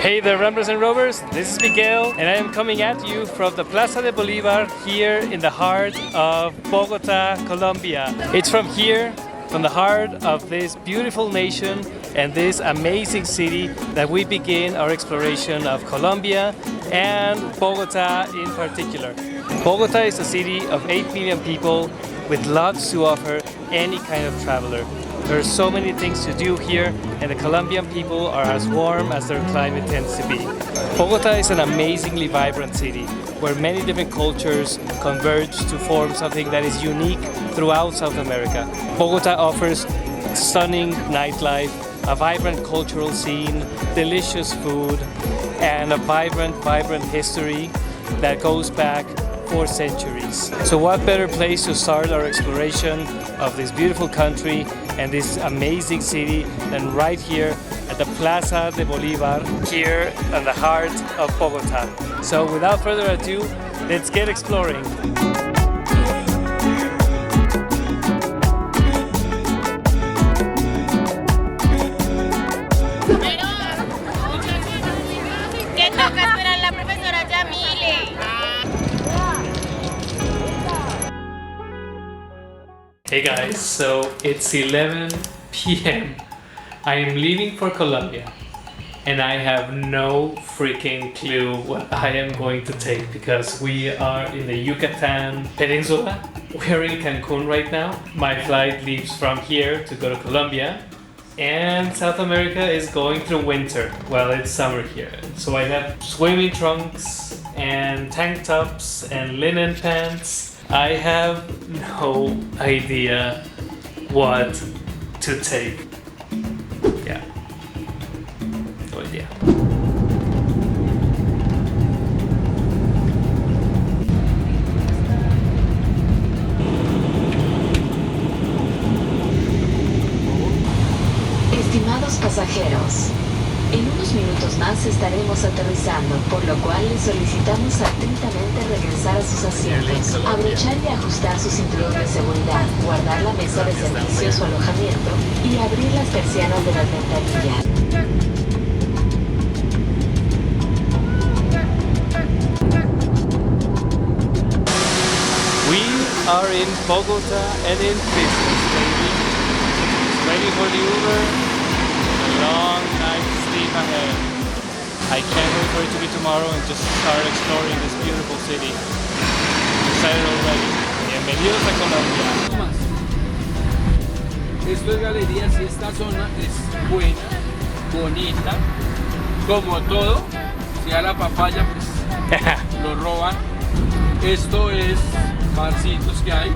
Hey there, Ramblers and Rovers, this is Miguel and I am coming at you from the Plaza de Bolivar here in the heart of Bogota, Colombia. It's from here, from the heart of this beautiful nation and this amazing city that we begin our exploration of Colombia and Bogota in particular. Bogota is a city of 8 million people with lots to offer any kind of traveler. There are so many things to do here and the Colombian people are as warm as their climate tends to be. Bogota is an amazingly vibrant city where many different cultures converge to form something that is unique throughout South America. Bogota offers stunning nightlife, a vibrant cultural scene, delicious food, and a vibrant history that goes back 4 centuries. So what better place to start our exploration of this beautiful country and this amazing city than right here at the Plaza de Bolivar, here in the heart of Bogota. So without further ado, let's get exploring. Hey guys, so it's 11 p.m. I am leaving for Colombia and I have no freaking clue what I am going to take because we are in the Yucatan Peninsula. We're in Cancun right now. My flight leaves from here to go to Colombia and South America is going through winter. Well, it's summer here. So I have swimming trunks and tank tops and linen pants. I have no idea what to take. Yeah, no idea. Estimados pasajeros, en unos minutos más estaremos aterrizando, por lo cual les solicitamos atentamente regresar a sus asientos, abrochar y ajustar su cinturón de seguridad, guardar la mesa de servicio su alojamiento y abrir las persianas de las ventanillas. We are in Bogota and in business, baby. Waiting for the Uber. A long night sleep ahead. I can't wait for it to be tomorrow and just start exploring this beautiful city. I'm excited already. Bienvenidos a Colombia. Esto es galerías y esta zona es buena, bonita, como todo. Si a la papaya pues lo roban. Esto es barcitos que hay.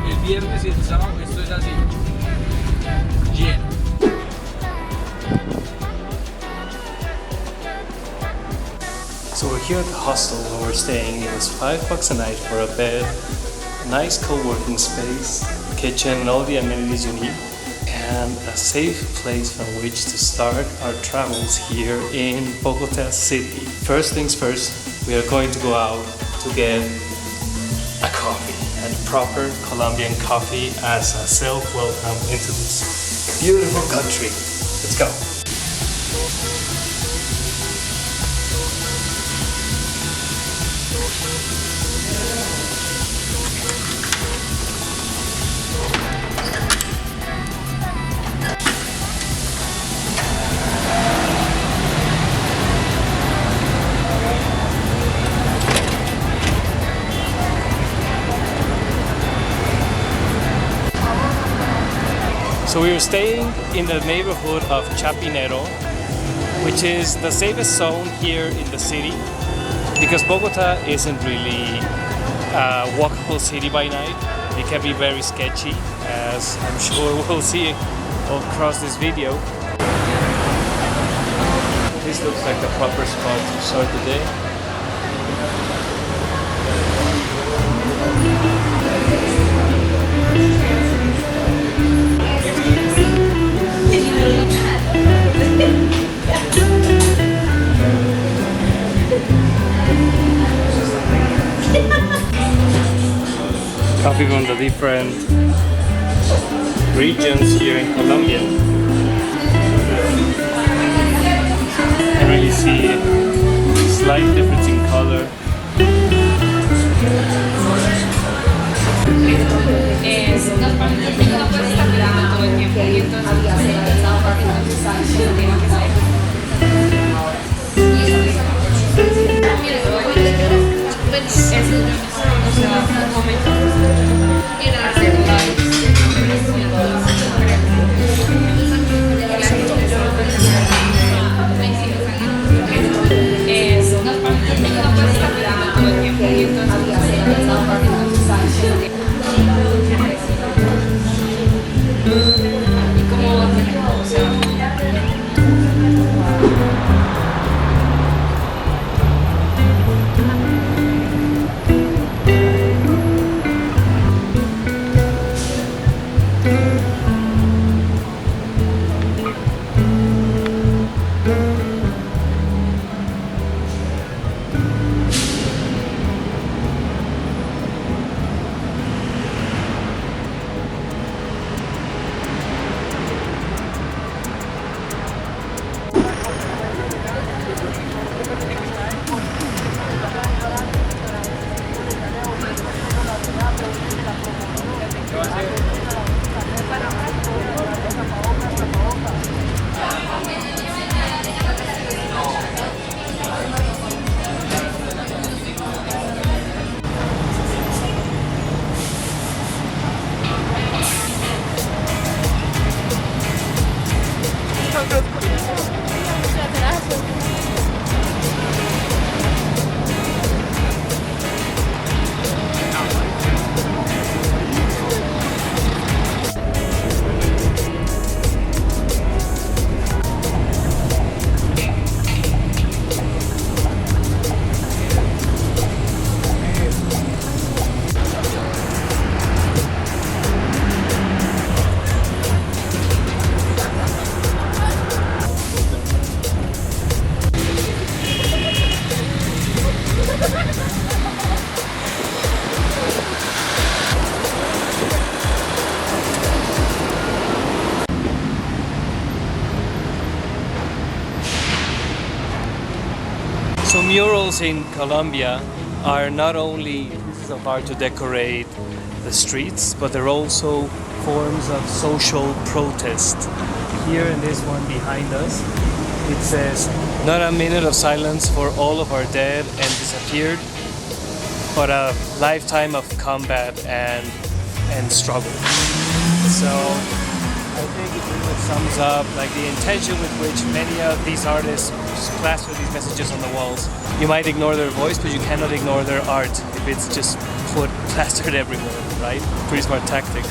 El viernes y el sábado esto es así, lleno. So we're here at the hostel where we're staying. It was $5 a night for a bed, nice co-working space, kitchen, and all the amenities you need, and a safe place from which to start our travels here in Bogota City. First things first, we are going to go out to get a coffee, and proper Colombian coffee as a self-welcome into this beautiful country. Let's go. So we are staying in the neighborhood of Chapinero, which is the safest zone here in the city because Bogota isn't really a walkable city by night. It can be very sketchy, as I'm sure we'll see across this video. This looks like the proper spot to start the day. Coffee from the different regions here in Colombia. I really see So murals in Colombia are not only pieces of art to decorate the streets, but they're also forms of social protest. Here in this one behind us, it says, "Not a minute of silence for all of our dead and disappeared, but a lifetime of combat and struggle." So I think it really sums up like the intention with which many of these artists just plaster these messages on the walls. You might ignore their voice, but you cannot ignore their art if it's just put plastered everywhere, right? Pretty smart tactic.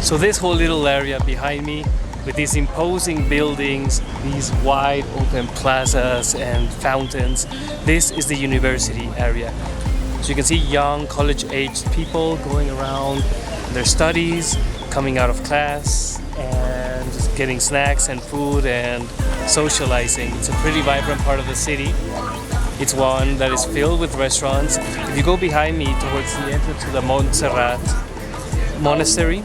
So this whole little area behind me, with these imposing buildings, these wide open plazas and fountains, this is the university area. So you can see young college-aged people going around their studies, coming out of class, and just getting snacks and food and socializing. It's a pretty vibrant part of the city. It's one that is filled with restaurants. If you go behind me towards the entrance to the Montserrat Monastery,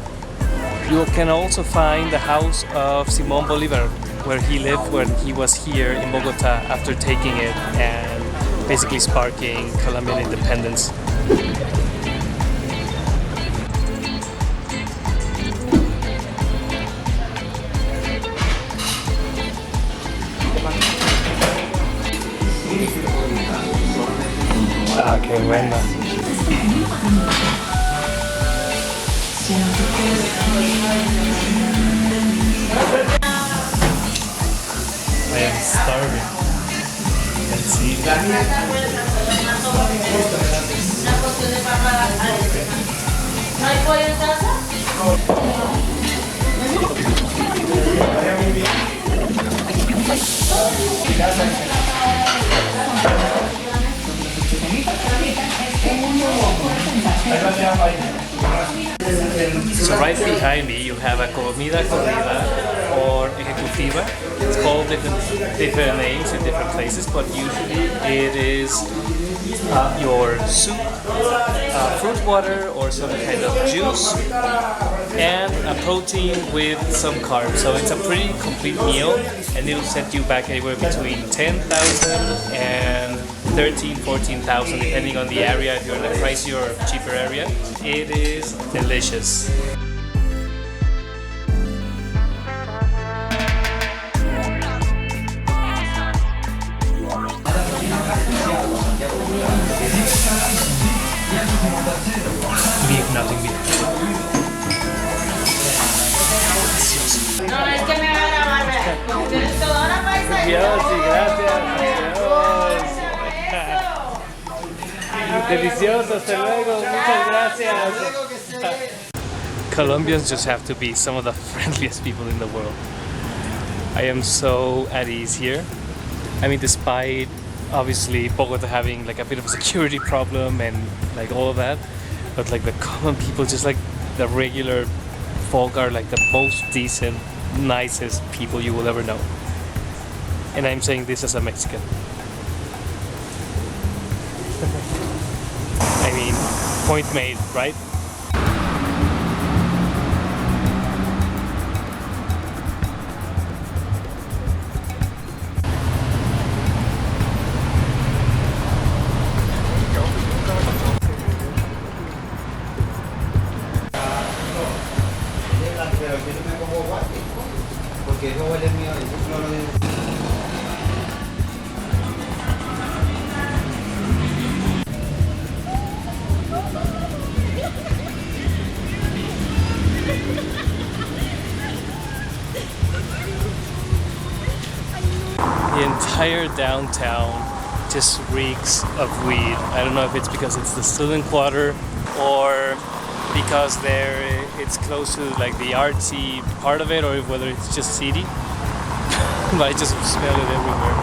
you can also find the house of Simón Bolívar, where he lived when he was here in Bogotá after taking it and basically sparking Colombian independence. Ah, qué buena. I am starving. Let's see. So right behind me you have a comida corrida or ejecutiva. It's called different names in different places, but usually it is your soup, fruit water or some kind of juice, and a protein with some carbs. So it's a pretty complete meal, and it'll set you back anywhere between 10,000 and 13,000-14,000 depending on the area. If you're in a pricier or cheaper area, it is delicious. Beef, nothing beef. No, es que me va a grabar. Tienes toda una paisa. Dios, y gracias. Delicioso, hasta luego. Muchas gracias. Colombians just have to be some of the friendliest people in the world. I am so at ease here. I mean, despite obviously Bogota having like a bit of a security problem and like all of that, but like the common people, just like the regular folk, are like the most decent, nicest people you will ever know. And I'm saying this as a Mexican. I mean, point made, right? The entire downtown just reeks of weed. I don't know if it's because it's the student quarter or because it's close to like the artsy part of it, or whether it's just city. But I just smell it everywhere.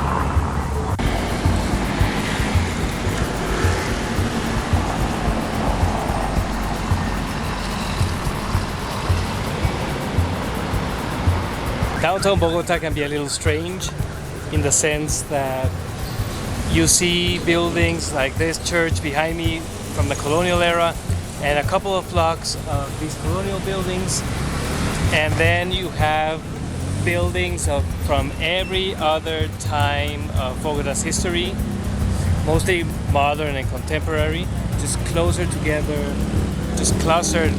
Downtown Bogota can be a little strange in the sense that you see buildings like this church behind me from the colonial era and a couple of blocks of these colonial buildings, and then you have buildings from every other time of Bogota's history, mostly modern and contemporary, just closer together, just clustered,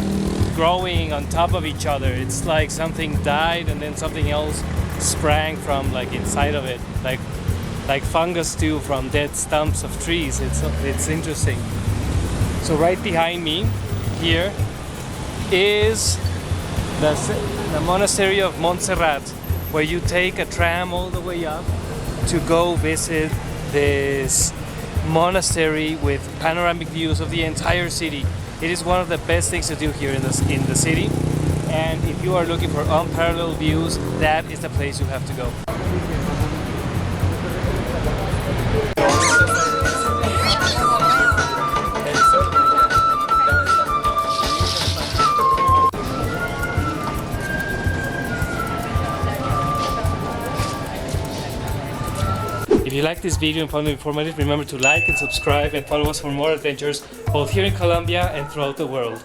growing on top of each other. It's like something died and then something else sprang from like inside of it, like fungus too from dead stumps of trees. It's interesting. So right behind me here is the monastery of Montserrat, where you take a tram all the way up to go visit this monastery with panoramic views of the entire city. It is one of the best things to do here in the city, and if you are looking for unparalleled views, that is the place you have to go. If you like this video and found it informative, remember to like and subscribe and follow us for more adventures both here in Colombia and throughout the world.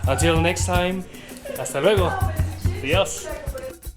Until next time, hasta luego. Adiós.